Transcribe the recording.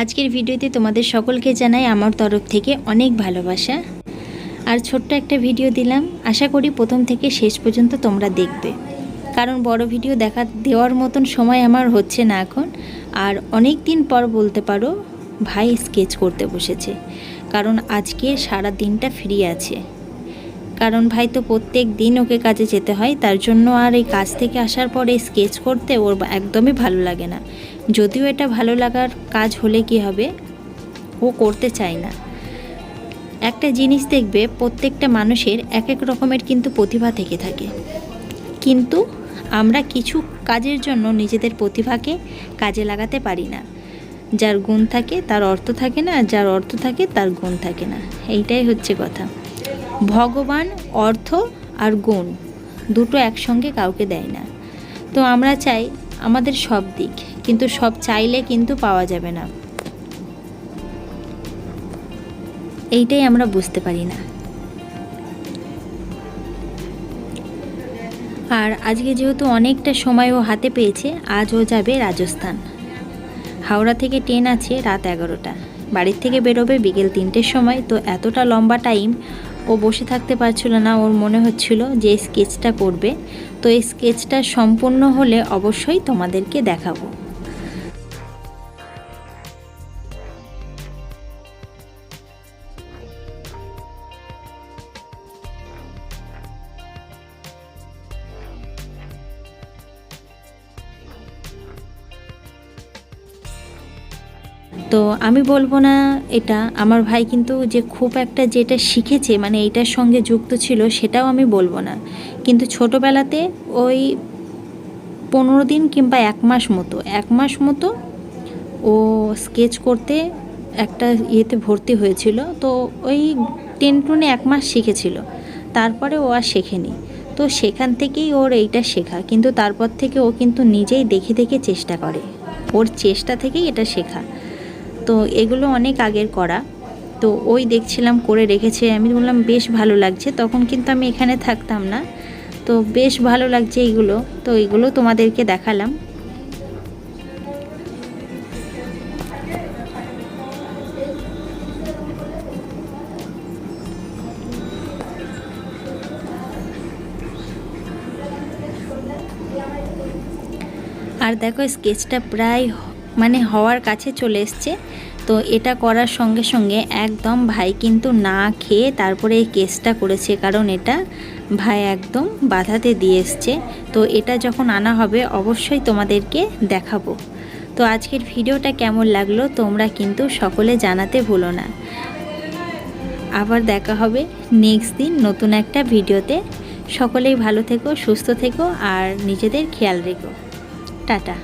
আজকের ভিডিওতে তোমাদের সকলকে জানাই আমার তরফ থেকে অনেক ভালোবাসা। আর ছোট্ট একটা ভিডিও দিলাম, আশা করি প্রথম থেকে শেষ পর্যন্ত তোমরা দেখবে, কারণ বড় ভিডিও দেওয়ার মতন সময় আমার হচ্ছে না এখন। আর অনেক দিন পর বলতে পারো ভাই স্কেচ করতে বসেছে, কারণ আজকে সারা দিনটা ফ্রি আছে। কারণ ভাই তো প্রত্যেক দিন ওকে কাজে যেতে হয়, তার জন্য আর এই কাজ থেকে আসার পরে স্কেচ করতে ওর একদমই ভালো লাগে না। যদিও এটা ভালো লাগার কাজ হলে কি হবে, ও করতে চায় না। একটা জিনিস দেখবে, প্রত্যেকটা মানুষের এক এক রকমের কিন্তু প্রতিভা থেকে থাকে, কিন্তু আমরা কিছু কাজের জন্য নিজেদের প্রতিভাকে কাজে লাগাতে পারি না। যার গুণ থাকে তার অর্থ থাকে না, আর যার অর্থ থাকে তার গুণ থাকে না। এইটাই হচ্ছে কথা। ভগবান অর্থ আর গুণ দুটো একসঙ্গে কাউকে দেয় না। তো আমরা চাই আমাদের সব দিক, কিন্তু সব চাইলে কিন্তু পাওয়া যাবে না। এইটাই আমরা বুঝতে পারি না। আর আজকে যেহেতু অনেকটা সময় ও হাতে পেয়েছে, আজ ও যাবে রাজস্থান। হাওড়া থেকে ট্রেন আছে রাত 11টা, বাড়ির থেকে বেরোবে বিকেল 3টের সময়। তো এতটা লম্বা টাইম ও বসে থাকতে পারছিল না, ওর মনে হচ্ছিল যে স্কেচটা করবে। তো এই স্কেচটা সম্পূর্ণ হলে অবশ্যই তোমাদেরকে দেখাবো। তো আমি বলবো না এটা আমার ভাই কিন্তু যে খুব একটা যেটা শিখেছে, মানে এইটার সঙ্গে যুক্ত ছিল, সেটাও আমি বলবো না। কিন্তু ছোটোবেলাতে ওই 15 দিন কিংবা 1 মাস মতো ও স্কেচ করতে একটা ইয়েতে ভর্তি হয়েছিল। তো ওই 1 মাস শিখেছিল, তারপরে ও আর শেখেনি। তো সেখান থেকেই ওর এইটা শেখা, কিন্তু তারপর থেকে ও কিন্তু নিজেই দেখে দেখে চেষ্টা করে, ওর চেষ্টা থেকেই এটা শেখা। তো এগুলো অনেক আগের করা। তো ওই দেখছিলাম করে রেখেছে, আমি বললাম বেশ ভালো লাগছে। তখন কিন্তু আমি এখানে থাকতাম না, তো বেশ ভালো লাগছে এইগুলো। তো এইগুলো তোমাদেরকে দেখালাম। আর দেখো স্কেচটা প্রায় মানে হওয়ার কাছে চলে এসছে। তো এটা করার সঙ্গে সঙ্গে একদম ভাই কিন্তু না খেয়ে তারপরে এই কেসটা করেছে, কারণ এটা ভাই একদম বাধাতে দিয়ে এসছে। তো এটা যখন আনা হবে অবশ্যই তোমাদেরকে দেখাবো। তো আজকের ভিডিওটা কেমন লাগলো তোমরা কিন্তু সকলে জানাতে ভুলো না। আবার দেখা হবে নেক্সট দিন নতুন একটা ভিডিওতে। সকলেই ভালো থেকো, সুস্থ থেকো, আর নিজেদের খেয়াল রেখো। টাটা।